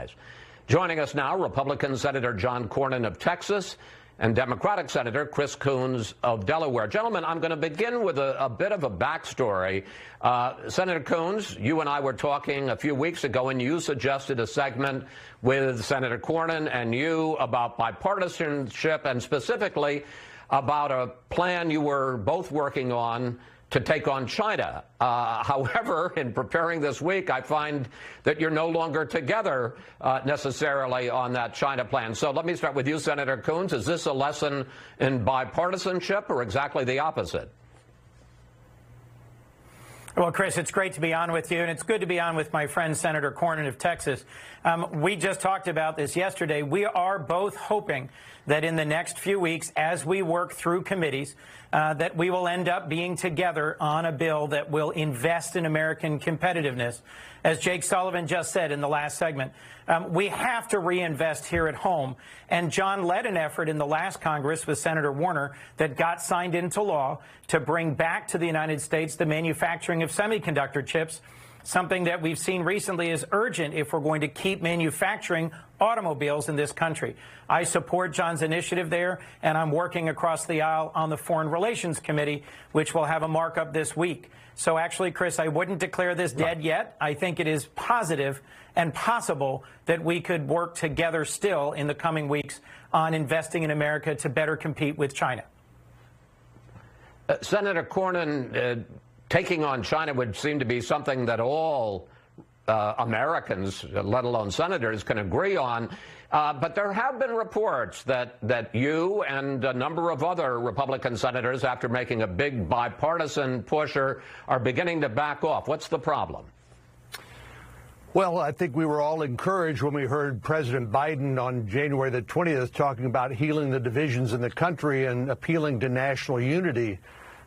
allies. Joining us now, Republican Senator John Cornyn of Texas and Democratic Senator Chris Coons of Delaware. Gentlemen, I'm going to begin with a bit of a backstory. Senator Coons, you and I were talking a few weeks ago, and you suggested a segment with Senator Cornyn and you about bipartisanship and specifically about a plan you were both working on to take on China. However, in preparing this week, I find that you're no longer together necessarily on that China plan. So let me start with you, Senator Coons. Is this a lesson in bipartisanship or exactly the opposite? Well, Chris, it's great to be on with you, and it's good to be on with my friend Senator Cornyn of Texas. We just talked about this yesterday. We are both hoping that in the next few weeks, as we work through committees, that we will end up being together on a bill that will invest in American competitiveness. As Jake Sullivan just said in the last segment, we have to reinvest here at home. And John led an effort in the last Congress with Senator Warner that got signed into law to bring back to the United States the manufacturing of semiconductor chips, something that we've seen recently is urgent if we're going to keep manufacturing automobiles in this country. I support John's initiative there, and I'm working across the aisle on the Foreign Relations Committee, which will have a markup this week. So actually, Chris, I wouldn't declare this dead yet. I think it is positive and possible that we could work together still in the coming weeks on investing in America to better compete with China. Senator Cornyn, taking on China would seem to be something that all Americans, let alone senators, can agree on. But there have been reports that you and a number of other Republican senators, after making a big bipartisan push, are beginning to back off. What's the problem? Well, I think we were all encouraged when we heard President Biden on January the 20th talking about healing the divisions in the country and appealing to national unity.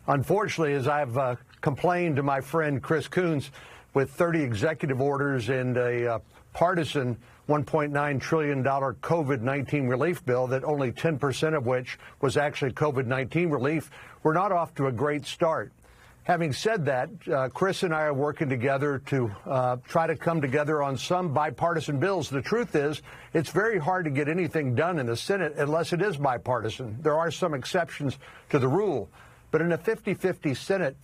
Unfortunately, as I've complained to my friend Chris Coons, with 30 executive orders and a partisan $1.9 trillion COVID-19 relief bill, that only 10% of which was actually COVID-19 relief, we're not off to a great start. Having said that, Chris and I are working together to try to come together on some bipartisan bills. The truth is, it's very hard to get anything done in the Senate unless it is bipartisan. There are some exceptions to the rule. But in a 50-50 Senate,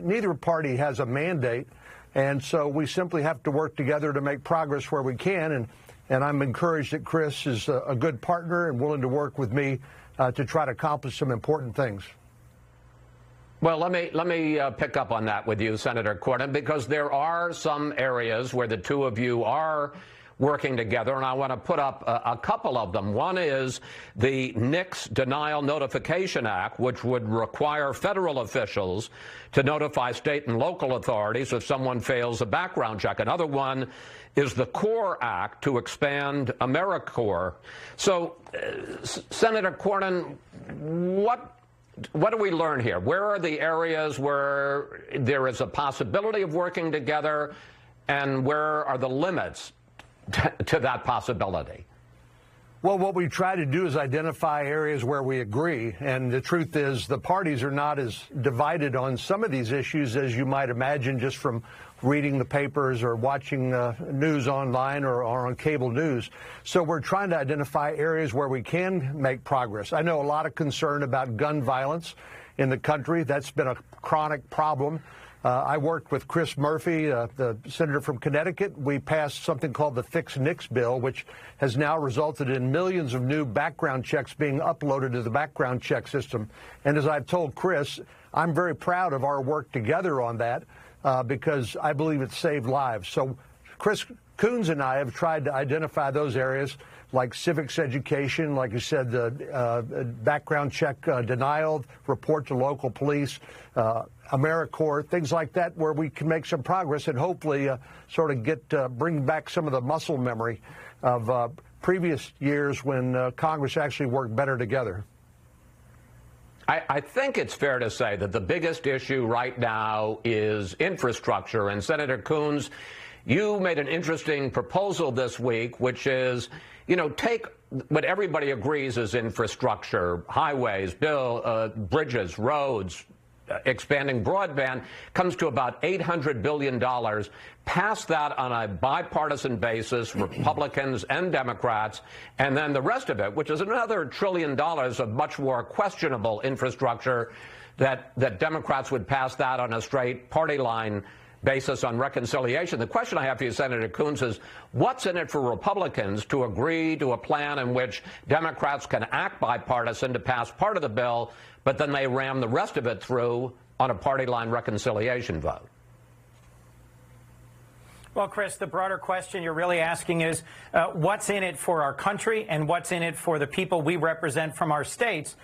neither party has a mandate. And so we simply have to work together to make progress where we can. And I'm encouraged that Chris is a good partner and willing to work with me to try to accomplish some important things. Well, let me pick up on that with you, Senator Cornyn, because there are some areas where the two of you are working together, and I want to put up a couple of them. One is the NICS Denial Notification Act, which would require federal officials to notify state and local authorities if someone fails a background check. Another one is the CORE Act to expand AmeriCorps. So, Senator Cornyn, what do we learn here? Where are the areas where there is a possibility of working together, and where are the limits to that possibility? Well, what we try to do is identify areas where we agree. And the truth is the parties are not as divided on some of these issues as you might imagine just from reading the papers or watching news online or on cable news. So we're trying to identify areas where we can make progress. I know a lot of concern about gun violence in the country. That's been a chronic problem. I worked with Chris Murphy, the senator from Connecticut. We passed something called the Fix NICS bill, which has now resulted in millions of new background checks being uploaded to the background check system. And as I've told Chris, I'm very proud of our work together on that because I believe it saved lives. So Chris Coons and I have tried to identify those areas like civics education, like you said, the background check denial, report to local police, AmeriCorps, things like that, where we can make some progress and hopefully sort of bring back some of the muscle memory of previous years when Congress actually worked better together. I think it's fair to say that the biggest issue right now is infrastructure. And Senator Coons, you made an interesting proposal this week, which is, you know, take what everybody agrees is infrastructure, highways, bridges, roads, expanding broadband comes to about $800 billion. Pass that on a bipartisan basis, Republicans and Democrats, and then the rest of it, which is another $1 trillion of much more questionable infrastructure, that Democrats would pass that on a straight party line basis on reconciliation. The question I have for you, Senator Coons, is what's in it for Republicans to agree to a plan in which Democrats can act bipartisan to pass part of the bill, but then they ram the rest of it through on a party line reconciliation vote? Well, Chris, the broader question you're really asking is what's in it for our country and what's in it for the people we represent from our states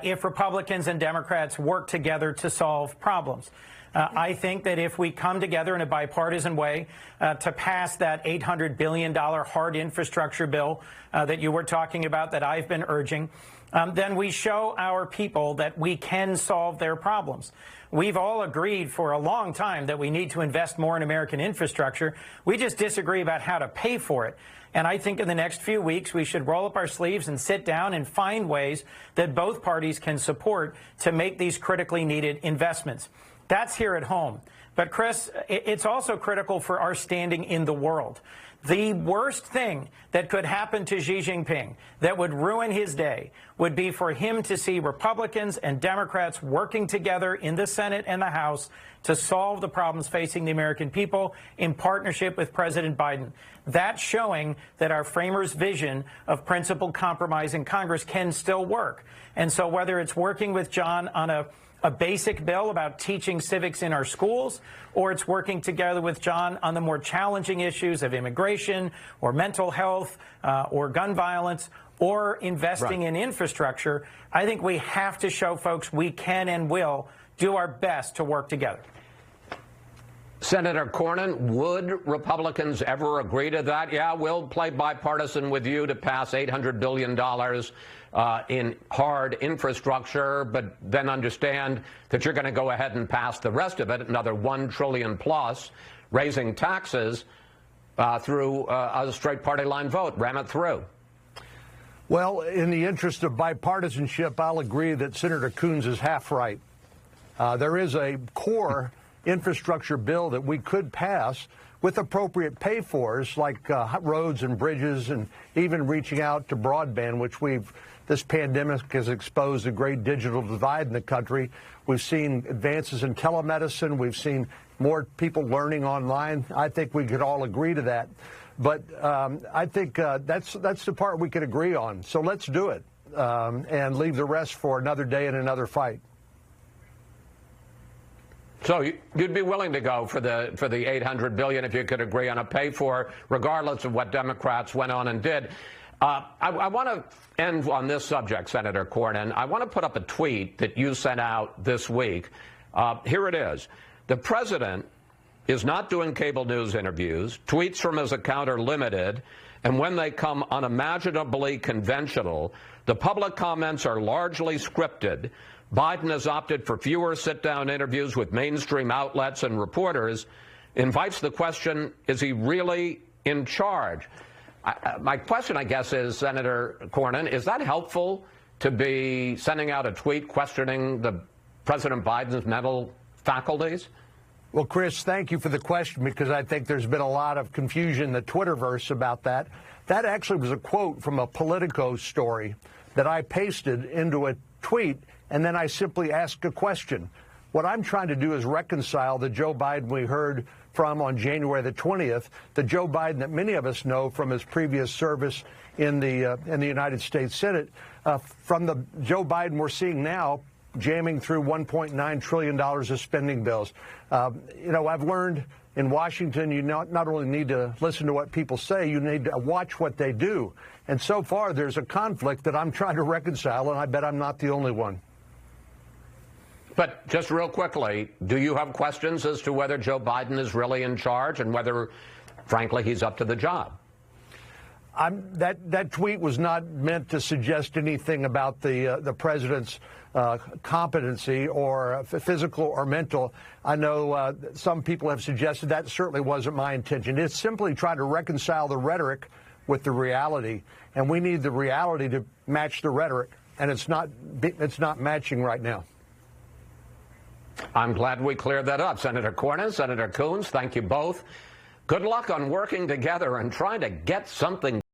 if Republicans and Democrats work together to solve problems. I think that if we come together in a bipartisan way to pass that $800 billion hard infrastructure bill that you were talking about, that I've been urging, then we show our people that we can solve their problems. We've all agreed for a long time that we need to invest more in American infrastructure. We just disagree about how to pay for it. And I think in the next few weeks, we should roll up our sleeves and sit down and find ways that both parties can support to make these critically needed investments. That's here at home. But, Chris, it's also critical for our standing in the world. The worst thing that could happen to Xi Jinping that would ruin his day would be for him to see Republicans and Democrats working together in the Senate and the House to solve the problems facing the American people in partnership with President Biden. That's showing that our framers' vision of principled compromise in Congress can still work. And so whether it's working with John on a basic bill about teaching civics in our schools, or it's working together with John on the more challenging issues of immigration or mental health or gun violence or investing in infrastructure, I think we have to show folks we can and will do our best to work together. Senator Cornyn, would Republicans ever agree to that? Yeah, we'll play bipartisan with you to pass $800 billion in hard infrastructure, but then understand that you're going to go ahead and pass the rest of it, another $1 trillion plus, raising taxes through a straight party line vote, ram it through. Well, in the interest of bipartisanship, I'll agree that Senator Coons is half right. There is a core infrastructure bill that we could pass with appropriate pay-fors like roads and bridges, and even reaching out to broadband, which this pandemic has exposed a great digital divide in the country. We've seen advances in telemedicine. We've seen more people learning online. I think we could all agree to that. But I think that's the part we could agree on. So let's do it and leave the rest for another day and another fight. So you'd be willing to go for the $800 billion if you could agree on a pay for, regardless of what Democrats went on and did. I want to end on this subject, Senator Cornyn. I want to put up a tweet that you sent out this week. Here it is. The president is not doing cable news interviews. Tweets from his account are limited, and when they come unimaginably conventional, the public comments are largely scripted. Biden has opted for fewer sit-down interviews with mainstream outlets and reporters. Invites the question, is he really in charge? My question, I guess, is, Senator Cornyn, is that helpful to be sending out a tweet questioning President Biden's mental faculties? Well, Chris, thank you for the question, because I think there's been a lot of confusion in the Twitterverse about that. That actually was a quote from a Politico story that I pasted into a tweet, and then I simply asked a question. What I'm trying to do is reconcile the Joe Biden we heard from on January the 20th, the Joe Biden that many of us know from his previous service in the United States Senate, from the Joe Biden we're seeing now jamming through $1.9 trillion of spending bills. You know, I've learned in Washington you not only need to listen to what people say, you need to watch what they do. And so far there's a conflict that I'm trying to reconcile, and I bet I'm not the only one. But just real quickly, do you have questions as to whether Joe Biden is really in charge and whether, frankly, he's up to the job? That tweet was not meant to suggest anything about the president's competency or physical or mental. I know some people have suggested that certainly wasn't my intention. It's simply trying to reconcile the rhetoric with the reality, and we need the reality to match the rhetoric, and it's not matching right now. I'm glad we cleared that up. Senator Cornyn, Senator Coons, thank you both. Good luck on working together and trying to get something